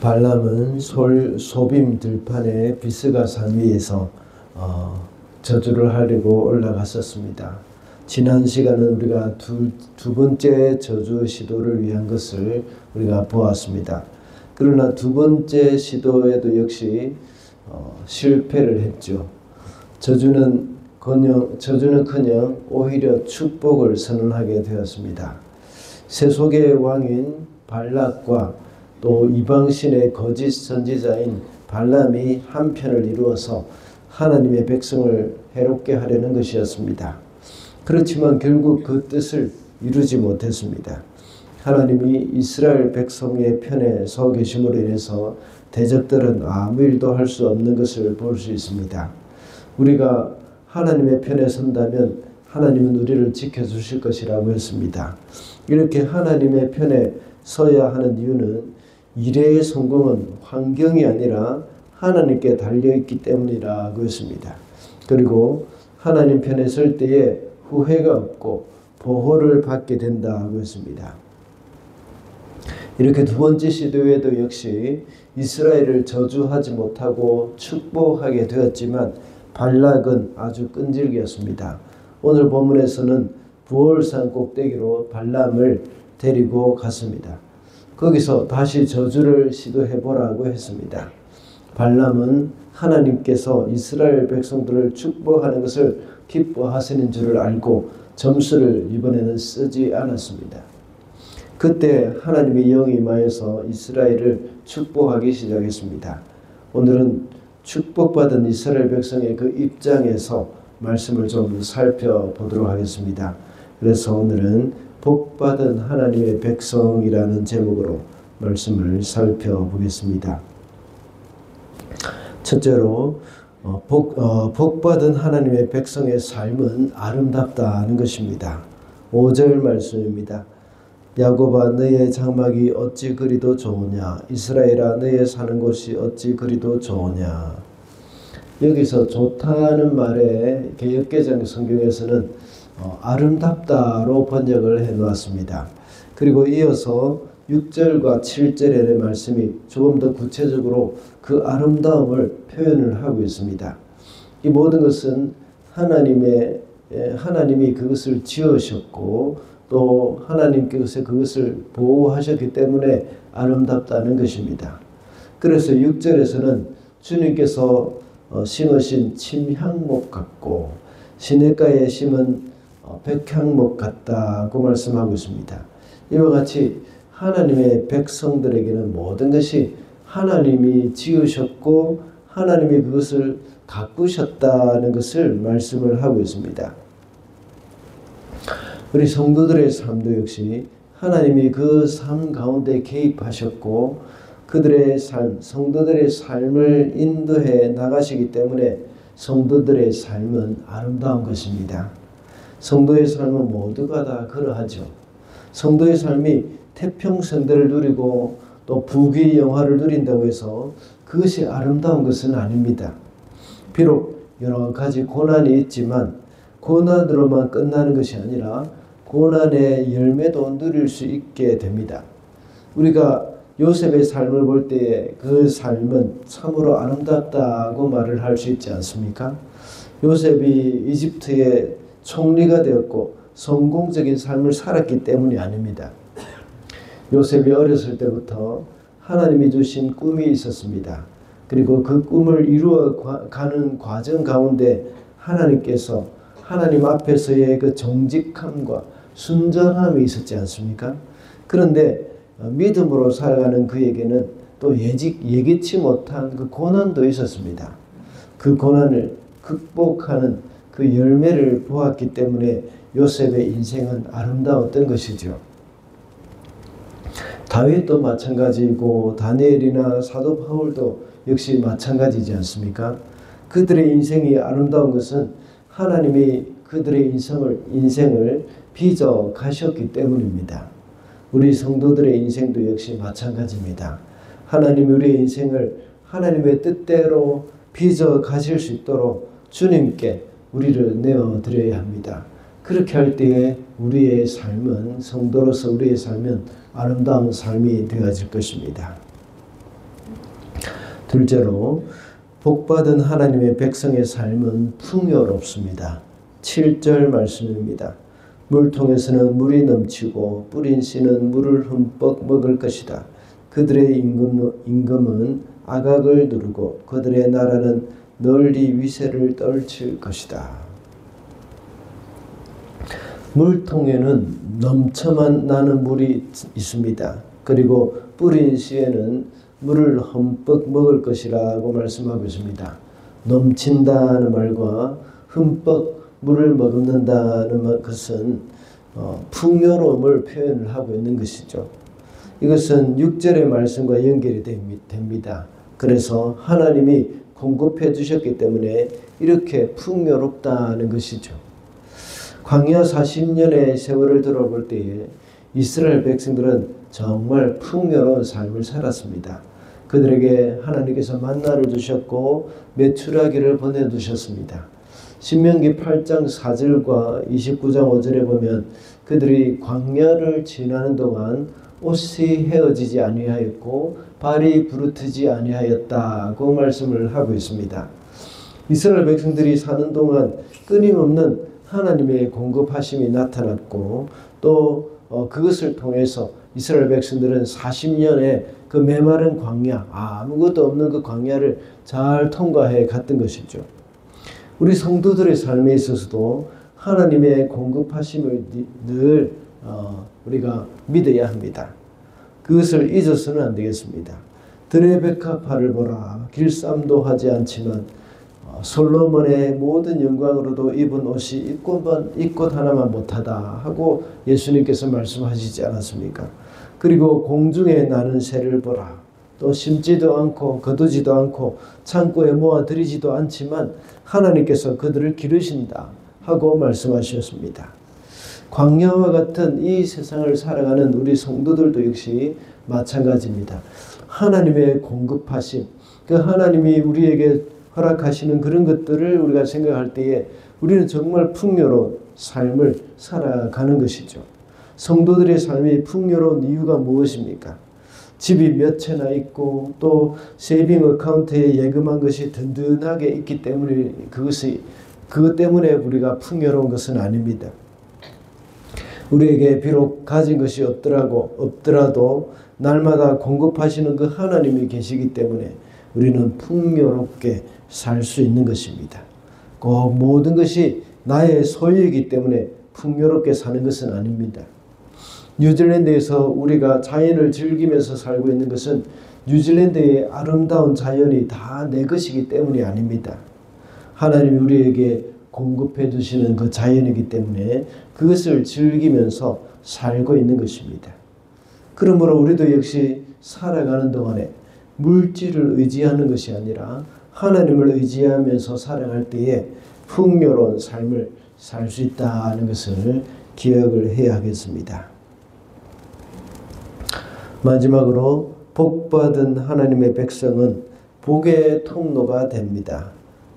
발람은 소빔 들판에 비스가 산 위에서 저주를 하려고 올라갔었습니다. 지난 시간은 우리가 두 번째 저주 시도를 위한 것을 우리가 보았습니다. 그러나 두 번째 시도에도 역시 실패를 했죠. 저주는커녕 오히려 축복을 선언하게 되었습니다. 세속의 왕인 발락과 또 이방신의 거짓 선지자인 발람이 한편을 이루어서 하나님의 백성을 해롭게 하려는 것이었습니다. 그렇지만 결국 그 뜻을 이루지 못했습니다. 하나님이 이스라엘 백성의 편에 서 계심으로 인해서 대적들은 아무 일도 할 수 없는 것을 볼 수 있습니다. 우리가 하나님의 편에 선다면 하나님은 우리를 지켜주실 것이라고 했습니다. 이렇게 하나님의 편에 서야 하는 이유는 일의 성공은 환경이 아니라 하나님께 달려있기 때문이라고 했습니다. 그리고 하나님 편에 설 때에 후회가 없고 보호를 받게 된다고 했습니다. 이렇게 두 번째 시도에도 역시 이스라엘을 저주하지 못하고 축복하게 되었지만 발락은 아주 끈질겼습니다. 오늘 본문에서는 부월산 꼭대기로 발람을 데리고 갔습니다. 거기서 다시 저주를 시도해보라고 했습니다. 발람은 하나님께서 이스라엘 백성들을 축복하는 것을 기뻐하시는 줄을 알고 점수를 이번에는 쓰지 않았습니다. 그때 하나님의 영이 임하여서 이스라엘을 축복하기 시작했습니다. 오늘은 축복받은 이스라엘 백성의 그 입장에서 말씀을 좀 살펴보도록 하겠습니다. 그래서 오늘은 복받은 하나님의 백성이라는 제목으로 말씀을 살펴보겠습니다. 첫째로 복받은 하나님의 백성의 삶은 아름답다는 것입니다. 5절 말씀입니다. 야곱아 너의 장막이 어찌 그리도 좋으냐, 이스라엘아 너의 사는 곳이 어찌 그리도 좋으냐. 여기서 좋다는 말에 개역개정 성경에서는 아름답다로 번역을 해놓았습니다. 그리고 이어서 6절과 7절의 말씀이 조금 더 구체적으로 그 아름다움을 표현을 하고 있습니다. 이 모든 것은 하나님이 그것을 지으셨고 또 하나님께서 그것을 보호하셨기 때문에 아름답다는 것입니다. 그래서 6절에서는 주님께서 심으신 침향목 같고 시냇가에 심은 백향목 같다고 말씀하고 있습니다. 이와 같이 하나님의 백성들에게는 모든 것이 하나님이 지으셨고 하나님이 그것을 가꾸셨다는 것을 말씀을 하고 있습니다. 우리 성도들의 삶도 역시 하나님이 그 삶 가운데 개입하셨고 그들의 삶, 성도들의 삶을 인도해 나가시기 때문에 성도들의 삶은 아름다운 것입니다. 성도의 삶은 모두가 다 그러하죠. 성도의 삶이 태평성대를 누리고 또 부귀 영화를 누린다고 해서 그것이 아름다운 것은 아닙니다. 비록 여러 가지 고난이 있지만 고난으로만 끝나는 것이 아니라 고난의 열매도 누릴 수 있게 됩니다. 우리가 요셉의 삶을 볼 때에 그 삶은 참으로 아름답다고 말을 할 수 있지 않습니까? 요셉이 이집트의 총리가 되었고 성공적인 삶을 살았기 때문이 아닙니다. 요셉이 어렸을 때부터 하나님이 주신 꿈이 있었습니다. 그리고 그 꿈을 이루어가는 과정 가운데 하나님께서 하나님 앞에서의 그 정직함과 순전함이 있었지 않습니까? 그런데 믿음으로 살아가는 그에게는 또 예기치 못한 그 고난도 있었습니다. 그 고난을 극복하는 그 열매를 보았기 때문에 요셉의 인생은 아름다웠던 것이죠. 다윗도 마찬가지이고 다니엘이나 사도 바울도 역시 마찬가지지 않습니까? 그들의 인생이 아름다운 것은 하나님이 그들의 인생을 빚어 가셨기 때문입니다. 우리 성도들의 인생도 역시 마찬가지입니다. 하나님이 우리의 인생을 하나님의 뜻대로 빚어 가실 수 있도록 주님께 우리를 내어드려야 합니다. 그렇게 할 때에 우리의 삶은, 성도로서 우리의 삶은 아름다운 삶이 되어질 것입니다. 둘째로 복받은 하나님의 백성의 삶은 풍요롭습니다. 7절 말씀입니다. 물통에서는 물이 넘치고 뿌린 씨는 물을 흠뻑 먹을 것이다. 그들의 임금은 악악을 누르고 그들의 나라는 널리 위세를 떨칠 것이다. 물통에는 넘쳐만 나는 물이 있습니다. 그리고 뿌린 씨에는 물을 흠뻑 먹을 것이라고 말씀하고 있습니다. 넘친다는 말과 흠뻑 물을 먹는다는 것은 풍요로움을 표현을 하고 있는 것이죠. 이것은 6절의 말씀과 연결이 됩니다. 그래서 하나님이 공급해 주셨기 때문에 이렇게 풍요롭다는 것이죠. 광야 40년의 세월을 돌아볼 때에 이스라엘 백성들은 정말 풍요로운 삶을 살았습니다. 그들에게 하나님께서 만나를 주셨고 메추라기를 보내주셨습니다. 신명기 8장 4절과 29장 5절에 보면 그들이 광야를 지나는 동안 옷이 헤어지지 아니하였고 발이 부르트지 아니하였다고 말씀을 하고 있습니다. 이스라엘 백성들이 사는 동안 끊임없는 하나님의 공급하심이 나타났고 또 그것을 통해서 이스라엘 백성들은 40년의 그 메마른 광야, 아무것도 없는 그 광야를 잘 통과해 갔던 것이죠. 우리 성도들의 삶에 있어서도 하나님의 공급하심을 늘 우리가 믿어야 합니다. 그것을 잊어서는 안 되겠습니다. 들의 백합화를 보라. 길쌈도 하지 않지만 솔로몬의 모든 영광으로도 입은 옷이 입꽃 하나만 못하다 하고 예수님께서 말씀하시지 않았습니까? 그리고 공중에 나는 새를 보라. 또 심지도 않고 거두지도 않고 창고에 모아들이지도 않지만 하나님께서 그들을 기르신다 하고 말씀하셨습니다. 광야와 같은 이 세상을 살아가는 우리 성도들도 역시 마찬가지입니다. 하나님의 공급하심, 그 하나님이 우리에게 허락하시는 그런 것들을 우리가 생각할 때에 우리는 정말 풍요로운 삶을 살아가는 것이죠. 성도들의 삶이 풍요로운 이유가 무엇입니까? 집이 몇 채나 있고 또 세이빙 어카운트에 예금한 것이 든든하게 있기 때문에 그것 때문에 우리가 풍요로운 것은 아닙니다. 우리에게 비록 가진 것이 없더라도 날마다 공급하시는 그 하나님이 계시기 때문에 우리는 풍요롭게 살 수 있는 것입니다. 꼭 모든 것이 나의 소유이기 때문에 풍요롭게 사는 것은 아닙니다. 뉴질랜드에서 우리가 자연을 즐기면서 살고 있는 것은 뉴질랜드의 아름다운 자연이 다 내 것이기 때문이 아닙니다. 하나님이 우리에게 공급해 주시는 그 자연이기 때문에 그것을 즐기면서 살고 있는 것입니다. 그러므로 우리도 역시 살아가는 동안에 물질을 의지하는 것이 아니라 하나님을 의지하면서 살아갈 때에 풍요로운 삶을 살 수 있다는 것을 기억을 해야 하겠습니다. 마지막으로 복받은 하나님의 백성은 복의 통로가 됩니다.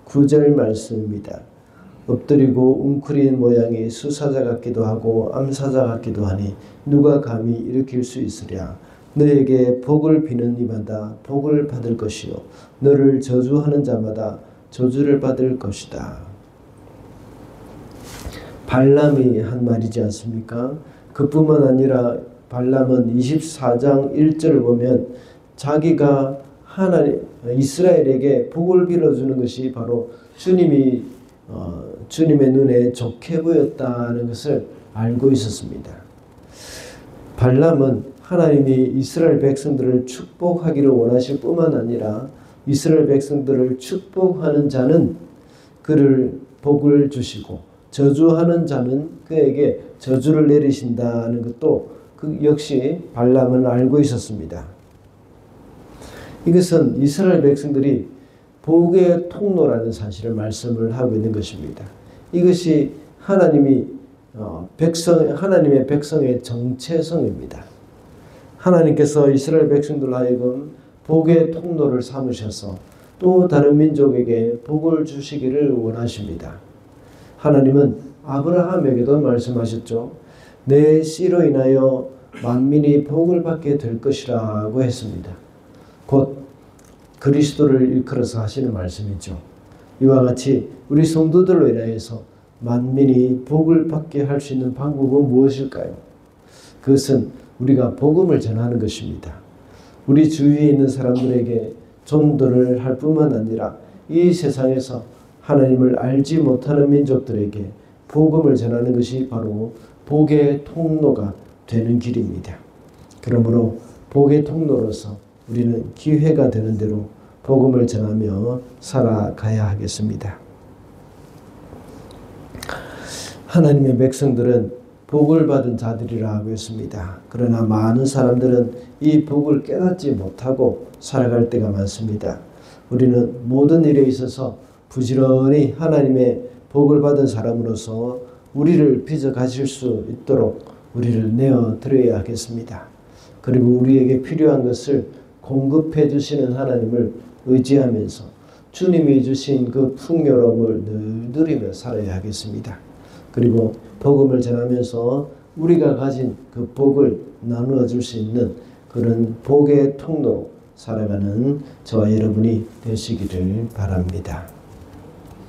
9절 말씀입니다. 엎드리고 웅크린 모양이 수사자 같기도 하고 암사자 같기도 하니 누가 감히 일으킬 수 있으랴. 너에게 복을 비는 이마다 복을 받을 것이요 너를 저주하는 자마다 저주를 받을 것이다. 발람이 한 말이지 않습니까? 그뿐만 아니라 발람은 24장 1절을 보면 자기가 이스라엘에게 복을 빌어주는 것이 바로 주님의 눈에 좋게 보였다는 것을 알고 있었습니다. 발람은 하나님이 이스라엘 백성들을 축복하기를 원하실 뿐만 아니라 이스라엘 백성들을 축복하는 자는 그를 복을 주시고 저주하는 자는 그에게 저주를 내리신다는 것도 그 역시 발람은 알고 있었습니다. 이것은 이스라엘 백성들이 복의 통로라는 사실을 말씀을 하고 있는 것입니다. 이것이 하나님의 백성의 정체성입니다. 하나님께서 이스라엘 백성들로 하여금 복의 통로를 삼으셔서 또 다른 민족에게 복을 주시기를 원하십니다. 하나님은 아브라함에게도 말씀하셨죠. 내 씨로 인하여 만민이 복을 받게 될 것이라고 했습니다. 곧 그리스도를 일컬어서 하시는 말씀이죠. 이와 같이 우리 성도들로 인하여서 만민이 복을 받게 할 수 있는 방법은 무엇일까요? 그것은 우리가 복음을 전하는 것입니다. 우리 주위에 있는 사람들에게 전도를 할 뿐만 아니라 이 세상에서 하나님을 알지 못하는 민족들에게 복음을 전하는 것이 바로 복의 통로가 되는 길입니다. 그러므로 복의 통로로서 우리는 기회가 되는 대로 복음을 전하며 살아가야 하겠습니다. 하나님의 백성들은 복을 받은 자들이라 하고 있습니다. 그러나 많은 사람들은 이 복을 깨닫지 못하고 살아갈 때가 많습니다. 우리는 모든 일에 있어서 부지런히 하나님의 복을 받은 사람으로서 우리를 빚어가실 수 있도록 우리를 내어드려야 하겠습니다. 그리고 우리에게 필요한 것을 공급해 주시는 하나님을 의지하면서 주님이 주신 그 풍요로움을 늘 누리며 살아야 하겠습니다. 그리고 복음을 전하면서 우리가 가진 그 복을 나누어 줄 수 있는 그런 복의 통로로 살아가는 저와 여러분이 되시기를 바랍니다.